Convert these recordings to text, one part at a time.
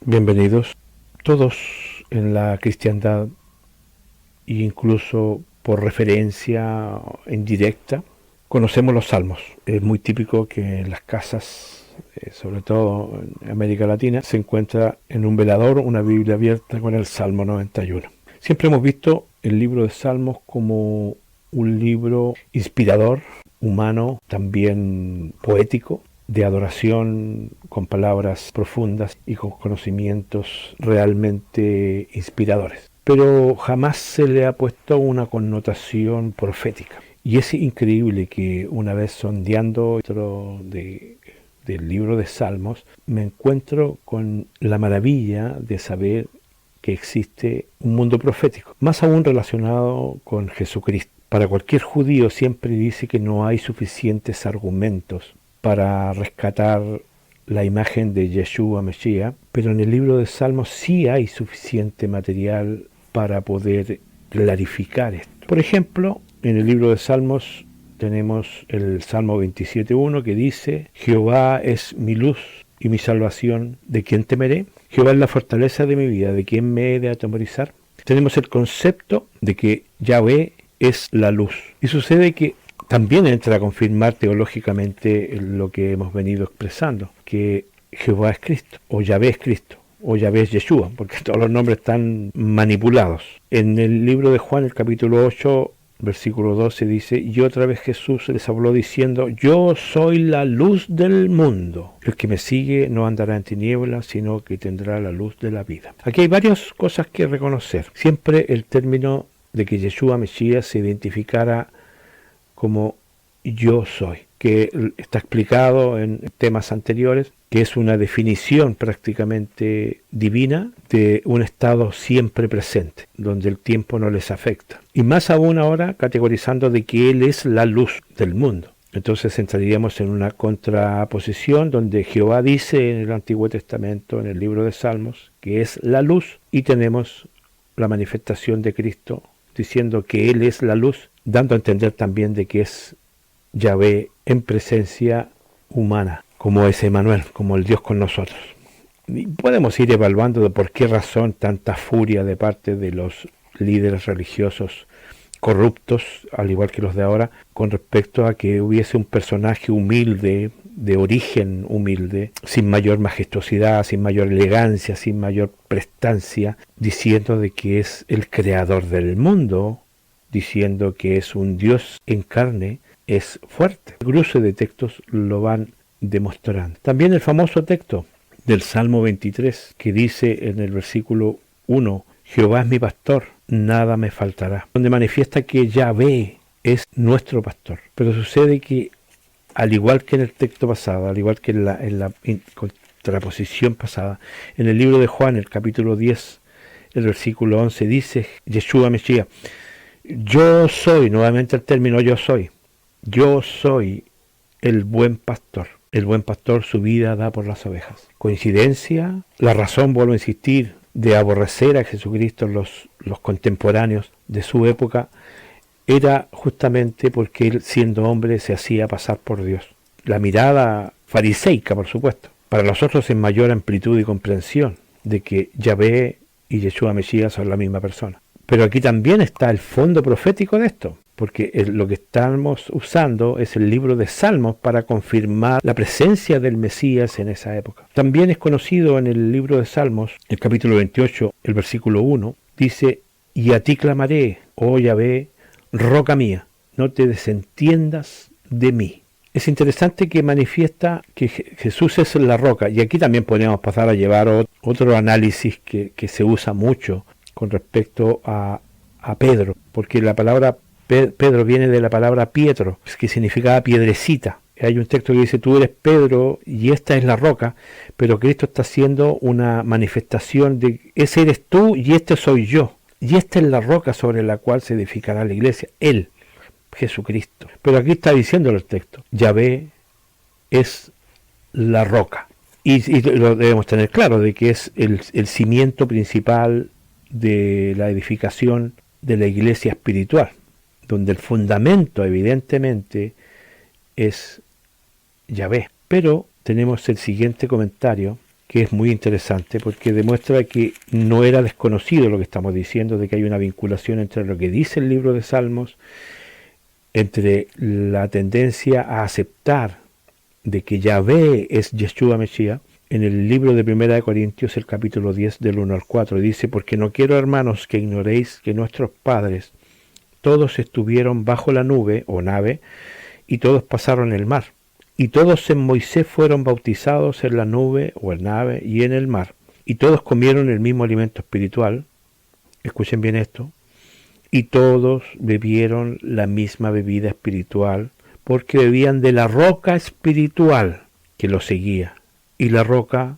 Bienvenidos. Todos en la cristiandad, e incluso por referencia indirecta, conocemos los salmos. Es muy típico que en las casas, sobre todo en América Latina, se encuentra en un velador una Biblia abierta con el Salmo 91. Siempre hemos visto el libro de Salmos como un libro inspirador, humano, también poético, de adoración, con palabras profundas y con conocimientos realmente inspiradores. Pero jamás se le ha puesto una connotación profética. Y es increíble que una vez sondeando dentro del libro de Salmos, me encuentro con la maravilla de saber que existe un mundo profético, más aún relacionado con Jesucristo. Para cualquier judío siempre dice que no hay suficientes argumentos para rescatar la imagen de Yeshua Mesías, pero en el libro de Salmos sí hay suficiente material para poder clarificar esto. Por ejemplo, en el libro de Salmos tenemos el Salmo 27.1 que dice: Jehová es mi luz y mi salvación, ¿de quién temeré? Jehová es la fortaleza de mi vida, ¿de quién me he de atemorizar? Tenemos el concepto de que Yahvé es la luz. Y sucede que también entra a confirmar teológicamente lo que hemos venido expresando, que Jehová es Cristo, o Yahvé es Cristo, o Yahvé es Yeshua, porque todos los nombres están manipulados. En el libro de Juan, el capítulo 8, versículo 12 dice: y otra vez Jesús les habló diciendo: yo soy la luz del mundo. El que me sigue no andará en tinieblas, sino que tendrá la luz de la vida. Aquí hay varias cosas que reconocer. Siempre el término de que Yeshua Mesías se identificara como yo soy, que está explicado en temas anteriores, que es una definición prácticamente divina de un estado siempre presente, donde el tiempo no les afecta. Y más aún ahora categorizando de que Él es la luz del mundo. Entonces entraríamos en una contraposición donde Jehová dice en el Antiguo Testamento, en el libro de Salmos, que es la luz, y tenemos la manifestación de Cristo diciendo que Él es la luz, dando a entender también de que es Yahvé en presencia humana, como es Emmanuel, como el Dios con nosotros. Y podemos ir evaluando de por qué razón tanta furia de parte de los líderes religiosos corruptos, al igual que los de ahora, con respecto a que hubiese un personaje humilde, de origen humilde, sin mayor majestuosidad, sin mayor elegancia, sin mayor prestancia, diciendo de que es el creador del mundo, diciendo que es un Dios en carne, es fuerte. El cruce de textos lo van demostrando. También el famoso texto del Salmo 23, que dice en el versículo 1, Jehová es mi pastor, nada me faltará, donde manifiesta que Yahvé es nuestro pastor. Pero sucede que, al igual que en el texto pasado, al igual que en la contraposición pasada, en el libro de Juan, el capítulo 10, el versículo 11, dice Yeshua Mesías: yo soy, nuevamente el término yo soy el buen pastor. El buen pastor su vida da por las ovejas. ¿Coincidencia? La razón, vuelvo a insistir, de aborrecer a Jesucristo los contemporáneos de su época era justamente porque él, siendo hombre, se hacía pasar por Dios. La mirada fariseica, por supuesto, para nosotros en mayor amplitud y comprensión de que Yahvé y Yeshua Mesías son la misma persona. Pero aquí también está el fondo profético de esto, porque lo que estamos usando es el libro de Salmos para confirmar la presencia del Mesías en esa época. También es conocido en el libro de Salmos, el capítulo 28, el versículo 1, dice: y a ti clamaré, oh Yahvé, roca mía, no te desentiendas de mí. Es interesante que manifiesta que Jesús es la roca, y aquí también podríamos pasar a llevar otro análisis que se usa mucho con respecto a Pedro, porque la palabra Pedro viene de la palabra Pietro, que significaba piedrecita. Hay un texto que dice: tú eres Pedro y esta es la roca, pero Cristo está haciendo una manifestación de ese eres tú y este soy yo. Y esta es la roca sobre la cual se edificará la iglesia, Él, Jesucristo. Pero aquí está diciendo el texto: Yahvé es la roca. Y lo debemos tener claro, de que es el cimiento principal de la edificación de la iglesia espiritual, donde el fundamento evidentemente es Yahvé. Pero tenemos el siguiente comentario que es muy interesante porque demuestra que no era desconocido lo que estamos diciendo, de que hay una vinculación entre lo que dice el libro de Salmos, entre la tendencia a aceptar de que Yahvé es Yeshua Mesías. En el libro de Primera de Corintios, el capítulo 10 del 1 al 4, dice: porque no quiero, hermanos, que ignoréis que nuestros padres todos estuvieron bajo la nube o nave, y todos pasaron el mar. Y todos en Moisés fueron bautizados en la nube o el nave y en el mar. Y todos comieron el mismo alimento espiritual. Escuchen bien esto. Y todos bebieron la misma bebida espiritual, porque bebían de la roca espiritual que los seguía. Y la roca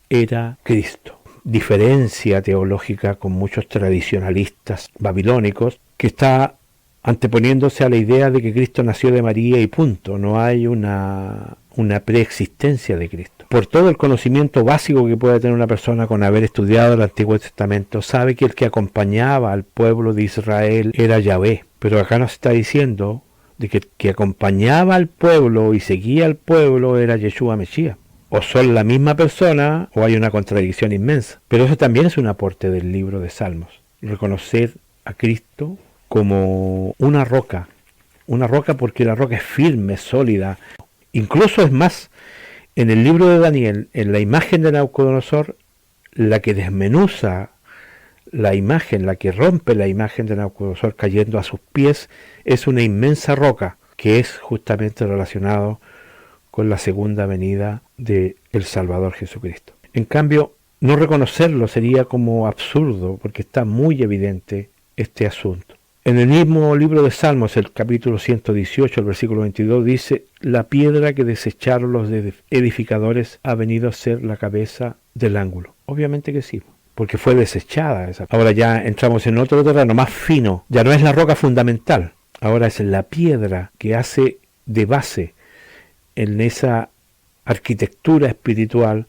era Cristo. Diferencia teológica con muchos tradicionalistas babilónicos, que está anteponiéndose a la idea de que Cristo nació de María y punto. No hay una preexistencia de Cristo. Por todo el conocimiento básico que puede tener una persona con haber estudiado el Antiguo Testamento, sabe que el que acompañaba al pueblo de Israel era Yahvé. Pero acá nos está diciendo de que el que acompañaba al pueblo y seguía al pueblo era Yeshua Mesías. O son la misma persona o hay una contradicción inmensa. Pero eso también es un aporte del libro de Salmos. Reconocer a Cristo como una roca porque la roca es firme, sólida. Incluso es más, en el libro de Daniel, en la imagen de Nabucodonosor, la que desmenuza la imagen, la que rompe la imagen de Nabucodonosor cayendo a sus pies, es una inmensa roca que es justamente relacionado con la segunda venida de el Salvador Jesucristo. En cambio, no reconocerlo sería como absurdo, porque está muy evidente este asunto. En el mismo libro de Salmos, el capítulo 118, el versículo 22, dice: la piedra que desecharon los edificadores ha venido a ser la cabeza del ángulo. Obviamente que sí, porque fue desechada esa. Ahora ya entramos en otro terreno más fino, ya no es la roca fundamental, ahora es la piedra que hace de base en esa arquitectura espiritual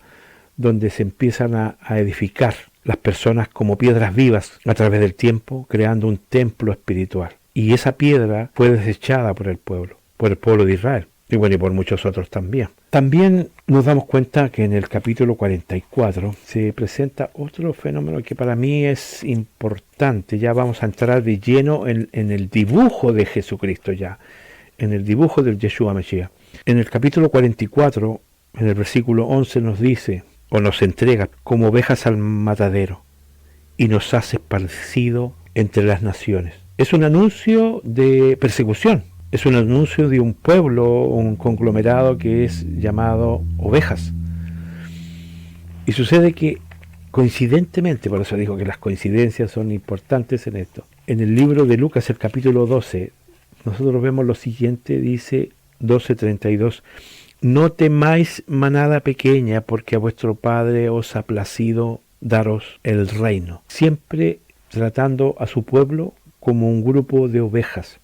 donde se empiezan a edificar las personas como piedras vivas a través del tiempo, creando un templo espiritual. Y esa piedra fue desechada por el pueblo de Israel, y bueno, y por muchos otros también. También nos damos cuenta que en el capítulo 44 se presenta otro fenómeno que para mí es importante. Ya vamos a entrar de lleno en el dibujo de Jesucristo, ya en el dibujo del Yeshua Mesías. En el capítulo 44, en el versículo 11 nos dice, o nos entrega como ovejas al matadero, y nos hace esparcido entre las naciones. Es un anuncio de persecución, es un anuncio de un pueblo, un conglomerado que es llamado ovejas. Y sucede que, coincidentemente, por eso digo que las coincidencias son importantes en esto, en el libro de Lucas, el capítulo 12, nosotros vemos lo siguiente, dice 12:32, no temáis, manada pequeña, porque a vuestro Padre os ha placido daros el reino. Siempre tratando a su pueblo como un grupo de ovejas.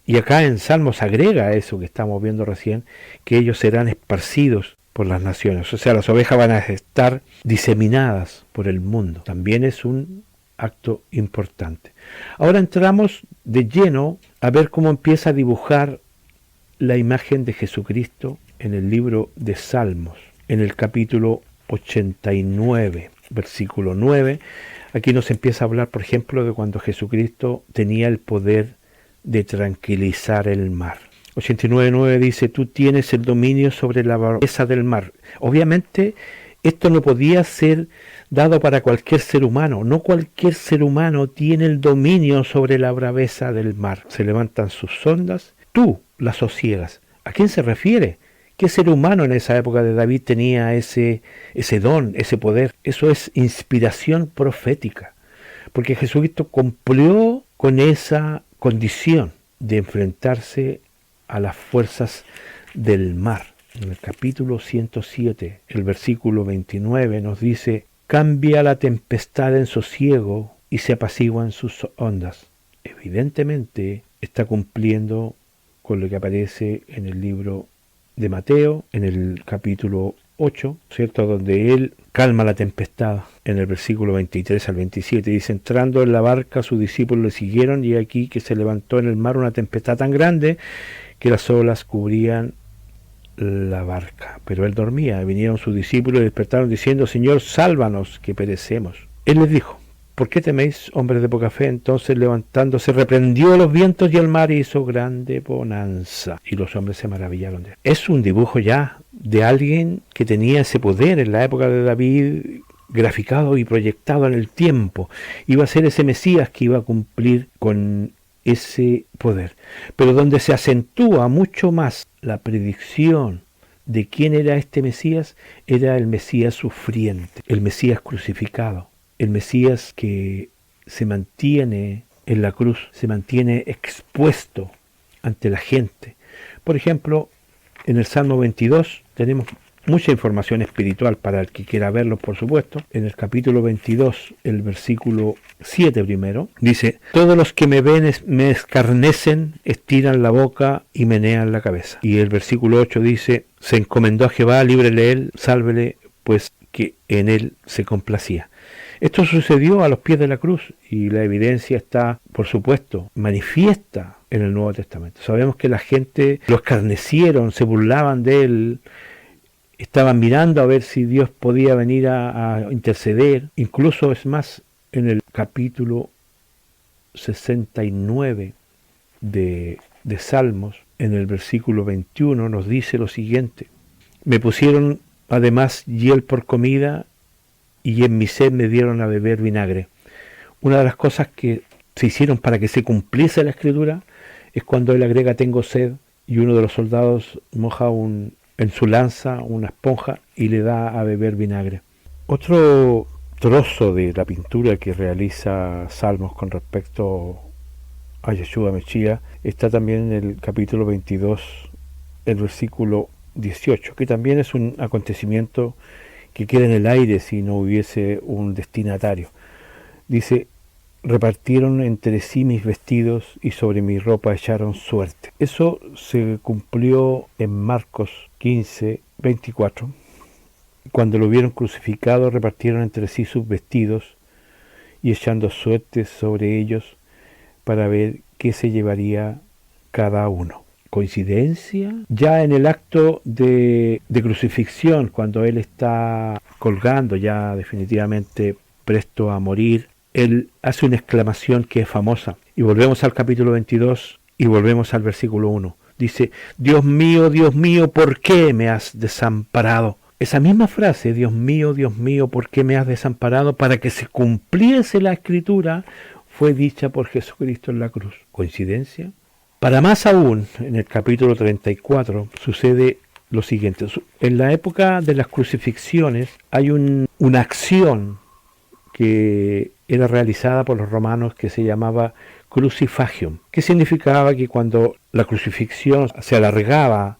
Y acá en Salmos agrega eso que estamos viendo recién, que ellos serán esparcidos por las naciones. O sea, las ovejas van a estar diseminadas por el mundo. También es un acto importante. Ahora entramos de lleno a ver cómo empieza a dibujar la imagen de Jesucristo en el libro de Salmos, en el capítulo 89, versículo 9. Aquí nos empieza a hablar, por ejemplo, de cuando Jesucristo tenía el poder de tranquilizar el mar. 89:9 dice, tú tienes el dominio sobre la braveza del mar. Obviamente, esto no podía ser dado para cualquier ser humano. No cualquier ser humano tiene el dominio sobre la braveza del mar. Se levantan sus ondas, tú las sosiegas. ¿A quién se refiere? ¿Qué ser humano en esa época de David tenía ese don, ese poder? Eso es inspiración profética, porque Jesucristo cumplió con esa condición de enfrentarse a las fuerzas del mar. En el capítulo 107, el versículo 29 nos dice, cambia la tempestad en sosiego y se apaciguan sus ondas. Evidentemente está cumpliendo con lo que aparece en el libro de Mateo, en el capítulo 8, ¿cierto? Donde él calma la tempestad. En el versículo 23 al 27 dice, entrando en la barca sus discípulos le siguieron y aquí que se levantó en el mar una tempestad tan grande que las olas cubrían la barca. Pero él dormía. Vinieron sus discípulos y despertaron diciendo: Señor, sálvanos, que perecemos. Él les dijo: ¿por qué teméis, hombres de poca fe? Entonces, levantándose, reprendió los vientos y el mar y hizo grande bonanza. Y los hombres se maravillaron de él. Es un dibujo ya de alguien que tenía ese poder en la época de David, graficado y proyectado en el tiempo. Iba a ser ese Mesías que iba a cumplir con ese poder. Pero donde se acentúa mucho más la predicción de quién era este Mesías, era el Mesías sufriente, el Mesías crucificado, el Mesías que se mantiene en la cruz, se mantiene expuesto ante la gente. Por ejemplo, en el Salmo 22 tenemos mucha información espiritual para el que quiera verlo, por supuesto. En el capítulo 22, el versículo 7 primero, dice: todos los que me ven me escarnecen, estiran la boca y menean la cabeza. Y el versículo 8 dice: se encomendó a Jehová, líbrele él, sálvele, pues que en él se complacía. Esto sucedió a los pies de la cruz y la evidencia está, por supuesto, manifiesta en el Nuevo Testamento. Sabemos que la gente lo escarnecieron, se burlaban de él, estaban mirando a ver si Dios podía venir a interceder. Incluso, es más, en el capítulo 69 de Salmos, en el versículo 21, nos dice lo siguiente: me pusieron además hiel por comida, y en mi sed me dieron a beber vinagre. Una de las cosas que se hicieron para que se cumpliese la escritura es cuando él agrega tengo sed, y uno de los soldados moja en su lanza una esponja y le da a beber vinagre. Otro trozo de la pintura que realiza Salmos con respecto a Yeshua Mesías está también en el capítulo 22, el versículo 18, que también es un acontecimiento que queda en el aire si no hubiese un destinatario. Dice: repartieron entre sí mis vestidos y sobre mi ropa echaron suerte. Eso se cumplió en Marcos 15, 24. Cuando lo vieron crucificado, repartieron entre sí sus vestidos y echando suerte sobre ellos para ver qué se llevaría cada uno. ¿Coincidencia? Ya en el acto de crucifixión, cuando él está colgando, ya definitivamente presto a morir, él hace una exclamación que es famosa. Y volvemos al capítulo 22 y volvemos al versículo 1. Dice: Dios mío, ¿por qué me has desamparado? Esa misma frase, Dios mío, ¿por qué me has desamparado?, para que se cumpliese la escritura, fue dicha por Jesucristo en la cruz. ¿Coincidencia? Para más aún, en el capítulo 34 sucede lo siguiente. En la época de las crucifixiones hay una acción que era realizada por los romanos que se llamaba crucifagium, que significaba que cuando la crucifixión se alargaba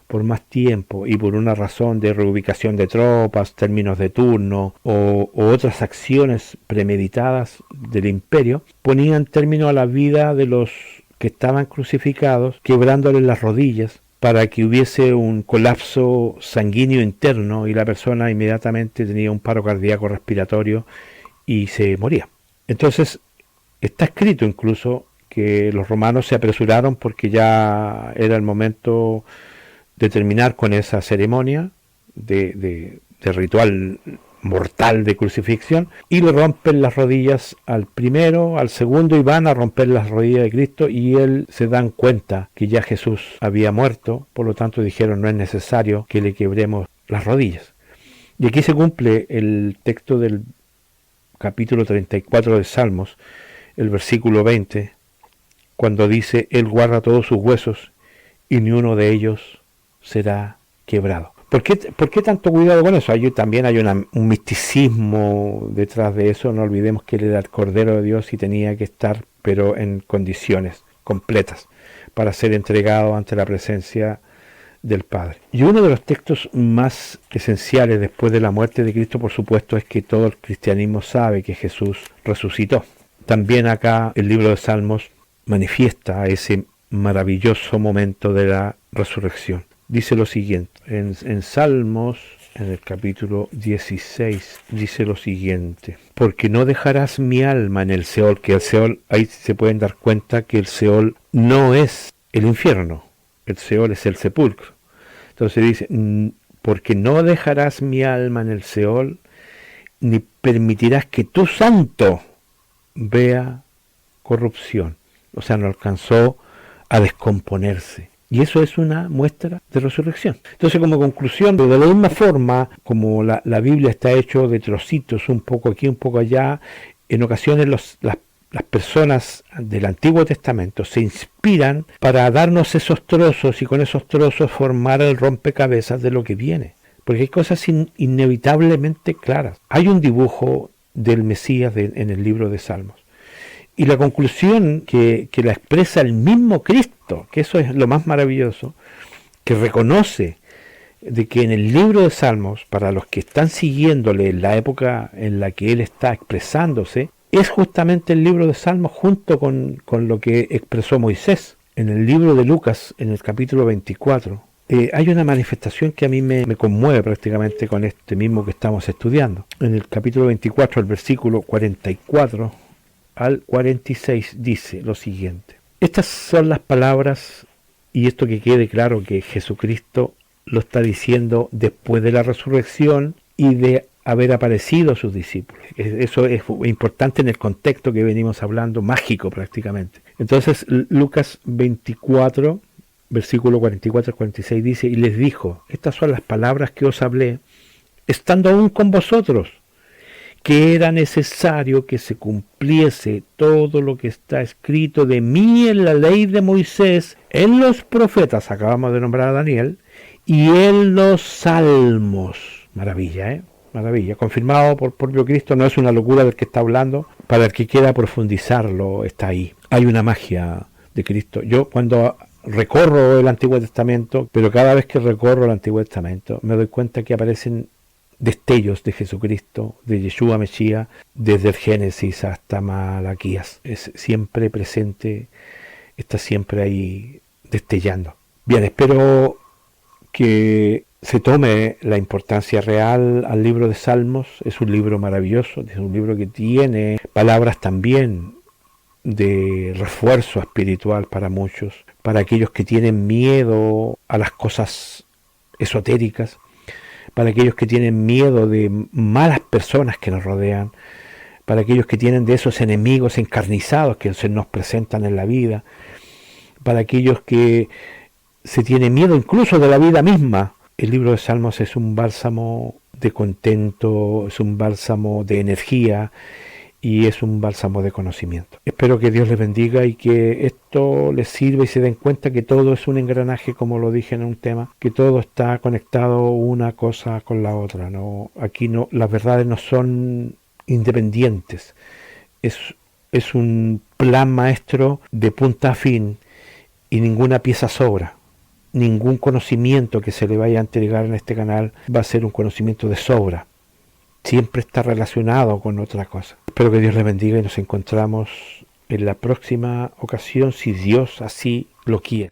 por más tiempo y por una razón de reubicación de tropas, términos de turno o otras acciones premeditadas del imperio, ponían término a la vida de los que estaban crucificados, quebrándoles las rodillas para que hubiese un colapso sanguíneo interno y la persona inmediatamente tenía un paro cardíaco respiratorio y se moría. Entonces está escrito incluso que los romanos se apresuraron porque ya era el momento de terminar con esa ceremonia de ritual mortal de crucifixión, y le rompen las rodillas al primero, al segundo, y van a romper las rodillas de Cristo, y él se dan cuenta que ya Jesús había muerto, por lo tanto dijeron: no es necesario que le quebremos las rodillas. Y aquí se cumple el texto del capítulo 34 de Salmos, el versículo 20, cuando dice: él guarda todos sus huesos y ni uno de ellos será quebrado. ¿Por qué tanto cuidado con eso? También hay un misticismo detrás de eso. No olvidemos que él era el Cordero de Dios y tenía que estar, pero en condiciones completas, para ser entregado ante la presencia del Padre. Y uno de los textos más esenciales después de la muerte de Cristo, por supuesto, es que todo el cristianismo sabe que Jesús resucitó. También acá el libro de Salmos manifiesta ese maravilloso momento de la resurrección. Dice lo siguiente, en Salmos, en el capítulo 16, dice lo siguiente: porque no dejarás mi alma en el Seol, que el Seol, ahí se pueden dar cuenta que el Seol no es el infierno, el Seol es el sepulcro. Entonces dice, porque no dejarás mi alma en el Seol, ni permitirás que tu santo vea corrupción. O sea, no alcanzó a descomponerse. Y eso es una muestra de resurrección. Entonces, como conclusión, de la misma forma como la Biblia está hecho de trocitos, un poco aquí, un poco allá, en ocasiones las personas del Antiguo Testamento se inspiran para darnos esos trozos y con esos trozos formar el rompecabezas de lo que viene. Porque hay cosas inevitablemente claras. Hay un dibujo del Mesías en el libro de Salmos. Y la conclusión que la expresa el mismo Cristo, que eso es lo más maravilloso, que reconoce de que en el libro de Salmos, para los que están siguiéndole en la época en la que él está expresándose, es justamente el libro de Salmos junto con lo que expresó Moisés. En el libro de Lucas, en el capítulo 24, hay una manifestación que a mí me conmueve prácticamente con este mismo que estamos estudiando. En el capítulo 24, el versículo 44 al 46 dice lo siguiente: estas son las palabras, y esto que quede claro que Jesucristo lo está diciendo después de la resurrección y de haber aparecido a sus discípulos. Eso es importante en el contexto que venimos hablando, mágico prácticamente. Entonces Lucas 24, versículo 44 al 46 dice, y les dijo, estas son las palabras que os hablé, estando aún con vosotros, que era necesario que se cumpliese todo lo que está escrito de mí en la ley de Moisés, en los profetas, acabamos de nombrar a Daniel, y en los salmos. Maravilla, maravilla, confirmado por propio Cristo, no es una locura del que está hablando, para el que quiera profundizarlo está ahí. Hay una magia de Cristo. Yo cuando recorro el Antiguo Testamento, pero cada vez que recorro el Antiguo Testamento, me doy cuenta que aparecen destellos de Jesucristo, de Yeshua Mesías, desde el Génesis hasta Malaquías. Es siempre presente, está siempre ahí destellando. Bien, espero que se tome la importancia real al libro de Salmos. Es un libro maravilloso, es un libro que tiene palabras también de refuerzo espiritual para muchos, para aquellos que tienen miedo a las cosas esotéricas, para aquellos que tienen miedo de malas personas que nos rodean, para aquellos que tienen de esos enemigos encarnizados que se nos presentan en la vida, para aquellos que se tienen miedo incluso de la vida misma. El libro de Salmos es un bálsamo de contento, es un bálsamo de energía y es un bálsamo de conocimiento. Espero que Dios les bendiga y que esto les sirva y se den cuenta que todo es un engranaje, como lo dije en un tema, que todo está conectado una cosa con la otra. No, aquí no, las verdades no son independientes. Es un plan maestro de punta a fin y ninguna pieza sobra. Ningún conocimiento que se le vaya a entregar en este canal va a ser un conocimiento de sobra. Siempre está relacionado con otra cosa. Espero que Dios les bendiga y nos encontramos en la próxima ocasión, si Dios así lo quiere.